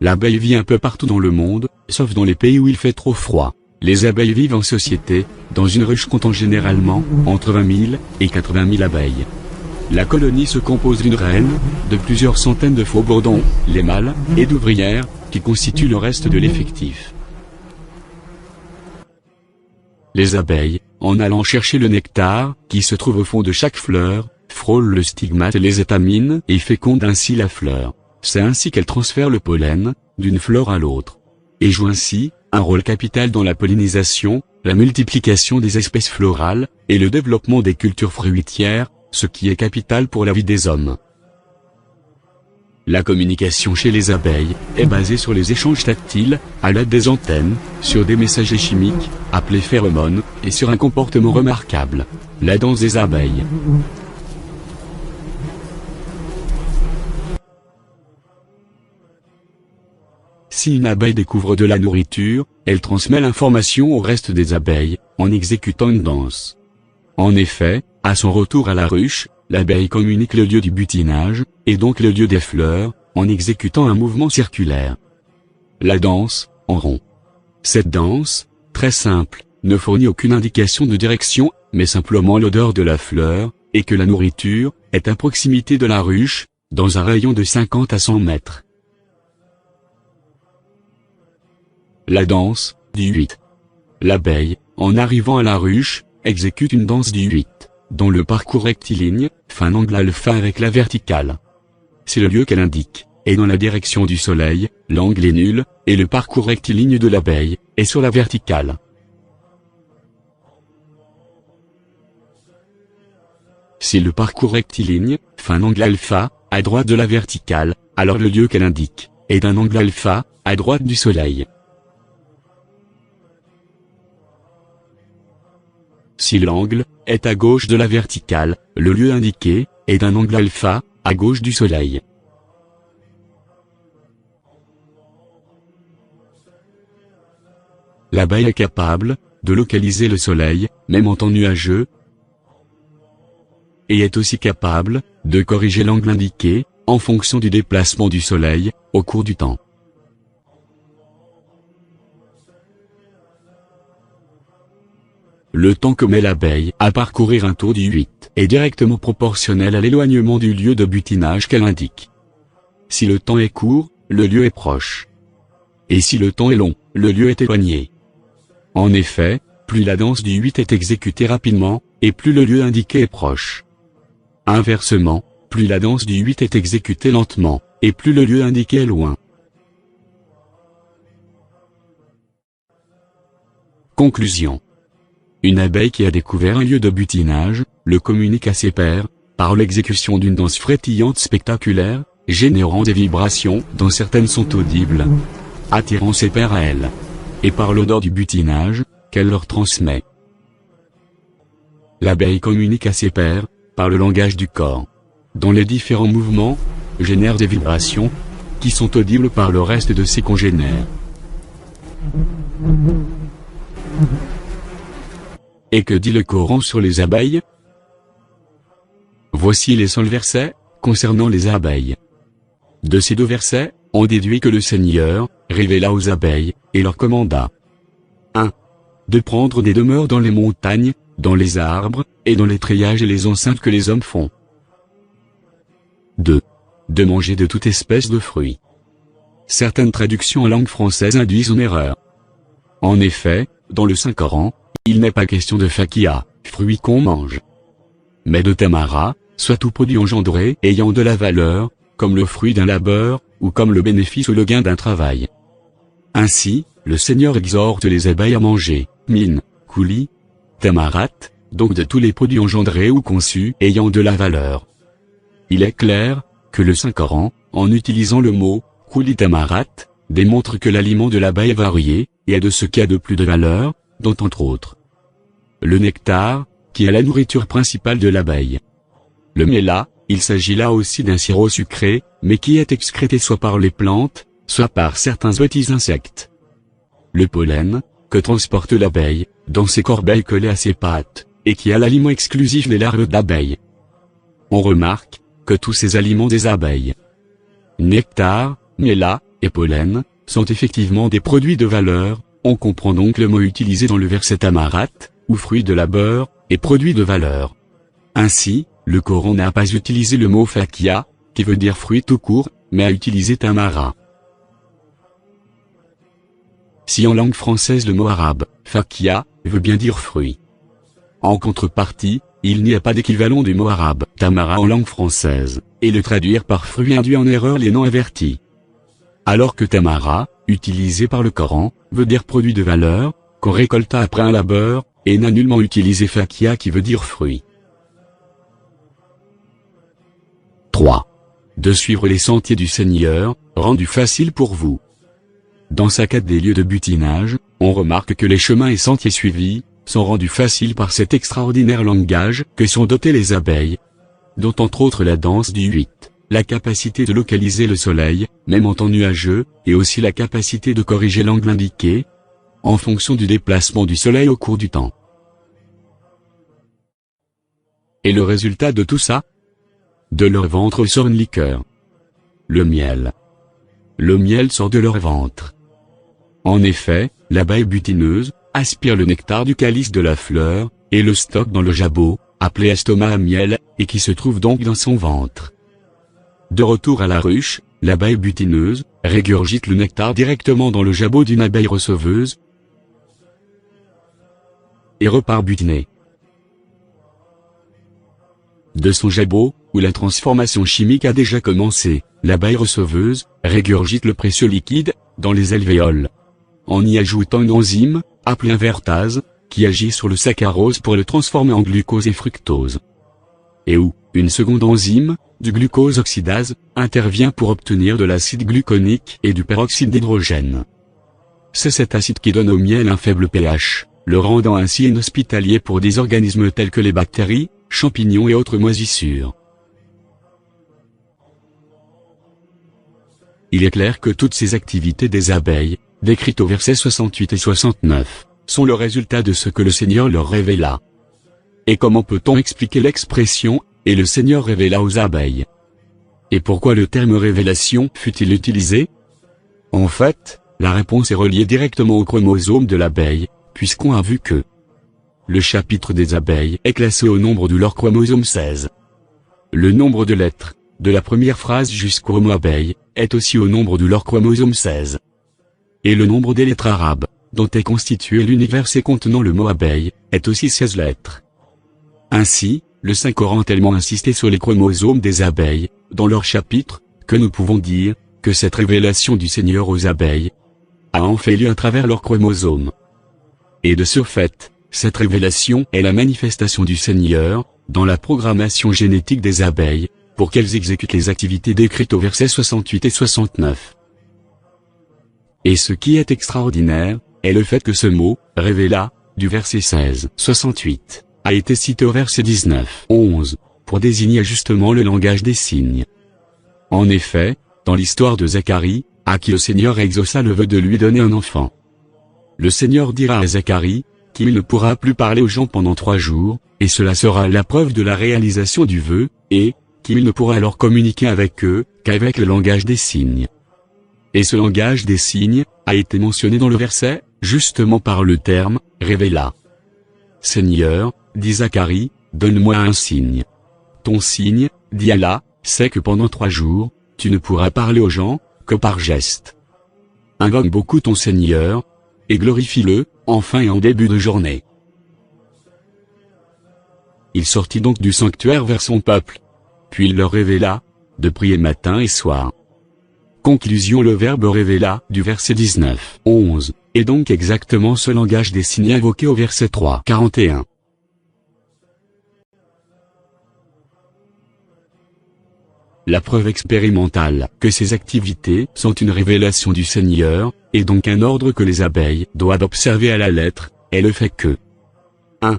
L'abeille vit un peu partout dans le monde, sauf dans les pays où il fait trop froid. Les abeilles vivent en société, dans une ruche comptant généralement entre 20 000 et 80 000 abeilles. La colonie se compose d'une reine, de plusieurs centaines de faux bourdons, les mâles, et d'ouvrières, qui constituent le reste de l'effectif. Les abeilles, en allant chercher le nectar, qui se trouve au fond de chaque fleur, frôlent le stigmate et les étamines et fécondent ainsi la fleur. C'est ainsi qu'elles transfèrent le pollen, d'une fleur à l'autre. Et jouent ainsi un rôle capital dans la pollinisation, la multiplication des espèces florales, et le développement des cultures fruitières, ce qui est capital pour la vie des hommes. La communication chez les abeilles est basée sur les échanges tactiles, à l'aide des antennes, sur des messagers chimiques, appelés phéromones, et sur un comportement remarquable, la danse des abeilles. Si une abeille découvre de la nourriture, elle transmet l'information au reste des abeilles, en exécutant une danse. En effet, à son retour à la ruche, l'abeille communique le lieu du butinage, et donc le lieu des fleurs, en exécutant un mouvement circulaire. La danse, en rond. Cette danse, très simple, ne fournit aucune indication de direction, mais simplement l'odeur de la fleur, et que la nourriture est à proximité de la ruche, dans un rayon de 50 à 100 mètres. La danse, du 8. L'abeille, en arrivant à la ruche, exécute une danse du 8, dont le parcours rectiligne, fait un angle alpha avec la verticale. C'est le lieu qu'elle indique, et dans la direction du soleil, l'angle est nul, et le parcours rectiligne de l'abeille est sur la verticale. Si le parcours rectiligne fait un angle alpha, à droite de la verticale, alors le lieu qu'elle indique est d'un angle alpha, à droite du soleil. Si l'angle est à gauche de la verticale, le lieu indiqué est d'un angle alpha, à gauche du soleil. L'abeille est capable de localiser le soleil, même en temps nuageux, et est aussi capable de corriger l'angle indiqué, en fonction du déplacement du soleil, au cours du temps. Le temps que met l'abeille à parcourir un tour du 8 est directement proportionnel à l'éloignement du lieu de butinage qu'elle indique. Si le temps est court, le lieu est proche. Et si le temps est long, le lieu est éloigné. En effet, plus la danse du 8 est exécutée rapidement, et plus le lieu indiqué est proche. Inversement, plus la danse du 8 est exécutée lentement, et plus le lieu indiqué est loin. Conclusion. Une abeille qui a découvert un lieu de butinage, le communique à ses pairs, par l'exécution d'une danse frétillante spectaculaire, générant des vibrations dont certaines sont audibles, attirant ses pairs à elle, et par l'odeur du butinage, qu'elle leur transmet. L'abeille communique à ses pairs, par le langage du corps, dont les différents mouvements génèrent des vibrations, qui sont audibles par le reste de ses congénères. Et que dit le Coran sur les abeilles? Voici les seuls versets concernant les abeilles. De ces deux versets, on déduit que le Seigneur révéla aux abeilles et leur commanda 1. De prendre des demeures dans les montagnes, dans les arbres, et dans les treillages et les enceintes que les hommes font. 2. De manger de toute espèce de fruits. Certaines traductions en langue française induisent en erreur. En effet, dans le Saint-Coran, il n'est pas question de fakia, fruits qu'on mange, mais de tamara, soit tout produit engendré ayant de la valeur, comme le fruit d'un labeur, ou comme le bénéfice ou le gain d'un travail. Ainsi, le Seigneur exhorte les abeilles à manger, min, kouli, tamarat, donc de tous les produits engendrés ou conçus ayant de la valeur. Il est clair que le Saint-Coran, en utilisant le mot kouli tamarat, démontre que l'aliment de l'abeille est varié, et a de ce qui a de plus de valeur, dont entre autres le nectar, qui est la nourriture principale de l'abeille. Le méla, il s'agit là aussi d'un sirop sucré, mais qui est excrété soit par les plantes, soit par certains petits insectes. Le pollen, que transporte l'abeille, dans ses corbeilles collées à ses pattes, et qui est l'aliment exclusif des larves d'abeilles. On remarque que tous ces aliments des abeilles, nectar, méla, et pollen, sont effectivement des produits de valeur. On comprend donc le mot utilisé dans le verset tamarat, ou fruit de labeur, et produit de valeur. Ainsi, le Coran n'a pas utilisé le mot fakia, qui veut dire fruit tout court, mais a utilisé tamara. Si en langue française le mot arabe, fakia, veut bien dire fruit. En contrepartie, il n'y a pas d'équivalent du mot arabe, tamara en langue française, et le traduire par fruit induit en erreur les non avertis. Alors que tamara, utilisé par le Coran, veut dire produit de valeur, qu'on récolta après un labeur, et n'a nullement utilisé fakia qui veut dire fruit. 3. De suivre les sentiers du Seigneur, rendu facile pour vous. Dans sa quête des lieux de butinage, on remarque que les chemins et sentiers suivis, sont rendus faciles par cet extraordinaire langage que sont dotées les abeilles, dont entre autres la danse du 8, la capacité de localiser le soleil, même en temps nuageux, et aussi la capacité de corriger l'angle indiqué, en fonction du déplacement du soleil au cours du temps. Et le résultat de tout ça? De leur ventre sort une liqueur. Le miel. Le miel sort de leur ventre. En effet, l'abeille butineuse aspire le nectar du calice de la fleur, et le stocke dans le jabot, appelé estomac à miel, et qui se trouve donc dans son ventre. De retour à la ruche, l'abeille butineuse régurgite le nectar directement dans le jabot d'une abeille receveuse, et repart butiner. De son jabot, où la transformation chimique a déjà commencé, l'abeille receveuse régurgite le précieux liquide dans les alvéoles, en y ajoutant une enzyme, appelée invertase, qui agit sur le saccharose pour le transformer en glucose et fructose. Et où, une seconde enzyme, du glucose oxydase, intervient pour obtenir de l'acide gluconique et du peroxyde d'hydrogène. C'est cet acide qui donne au miel un faible pH, le rendant ainsi inhospitalier pour des organismes tels que les bactéries, champignons et autres moisissures. Il est clair que toutes ces activités des abeilles, décrites au verset 68 et 69, sont le résultat de ce que le Seigneur leur révéla. Et comment peut-on expliquer l'expression « et le Seigneur révéla aux abeilles » ? Et pourquoi le terme révélation fut-il utilisé? En fait, la réponse est reliée directement au chromosome de l'abeille, puisqu'on a vu que le chapitre des abeilles est classé au nombre de leur chromosome 16. Le nombre de lettres, de la première phrase jusqu'au mot abeille, est aussi au nombre de leur chromosome 16. Et le nombre des lettres arabes, dont est constitué l'univers contenant le mot abeille, est aussi 16 lettres. Ainsi, le Saint-Coran a tellement insisté sur les chromosomes des abeilles, dans leur chapitre, que nous pouvons dire, que cette révélation du Seigneur aux abeilles a en fait lieu à travers leurs chromosomes. Et de ce fait, cette révélation est la manifestation du Seigneur, dans la programmation génétique des abeilles, pour qu'elles exécutent les activités décrites au verset 68 et 69. Et ce qui est extraordinaire, est le fait que ce mot, révéla, du verset 16, 68, a été cité au verset 19, 11, pour désigner justement le langage des signes. En effet, dans l'histoire de Zacharie, à qui le Seigneur exauça le vœu de lui donner un enfant, le Seigneur dira à Zacharie, qu'il ne pourra plus parler aux gens pendant 3 jours, et cela sera la preuve de la réalisation du vœu, et qu'il ne pourra alors communiquer avec eux, qu'avec le langage des signes. Et ce langage des signes, a été mentionné dans le verset, justement par le terme, révéla. Seigneur, dit Zacharie, donne-moi un signe. Ton signe, dit Allah, c'est que pendant 3 jours, tu ne pourras parler aux gens, que par geste. Invoque beaucoup ton Seigneur, et glorifie-le, en fin et en début de journée. Il sortit donc du sanctuaire vers son peuple. Puis il leur révéla, de prier matin et soir. Conclusion: le verbe révéla, du verset 19, 11, est donc exactement ce langage des signes invoqué au verset 3, 41. La preuve expérimentale que ces activités sont une révélation du Seigneur, et donc un ordre que les abeilles doivent observer à la lettre, est le fait que 1.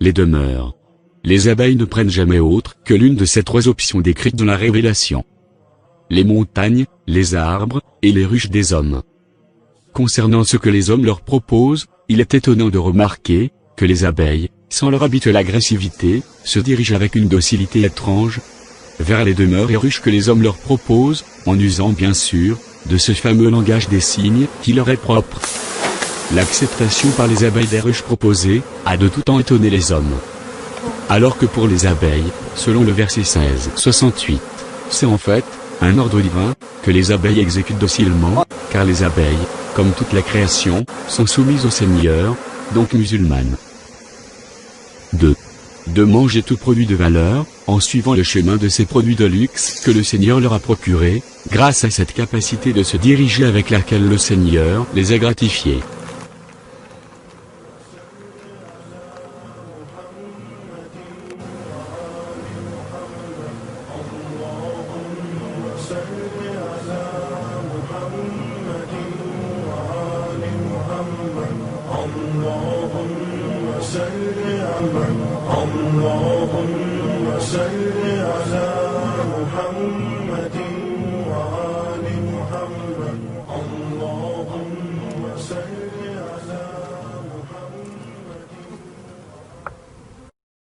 Les demeures. Les abeilles ne prennent jamais autre que l'une de ces 3 options décrites dans la révélation: les montagnes, les arbres, et les ruches des hommes. Concernant ce que les hommes leur proposent, il est étonnant de remarquer que les abeilles, sans leur habituelle agressivité, se dirigent avec une docilité étrange vers les demeures et ruches que les hommes leur proposent, en usant bien sûr de ce fameux langage des signes qui leur est propre. L'acceptation par les abeilles des ruches proposées a de tout temps étonné les hommes. Alors que pour les abeilles, selon le verset 16-68, c'est en fait un ordre divin que les abeilles exécutent docilement, car les abeilles, comme toute la création, sont soumises au Seigneur, donc musulmanes. 2. De manger tout produit de valeur, en suivant le chemin de ces produits de luxe que le Seigneur leur a procurés, grâce à cette capacité de se diriger avec laquelle le Seigneur les a gratifiés. اللهم صل على محمد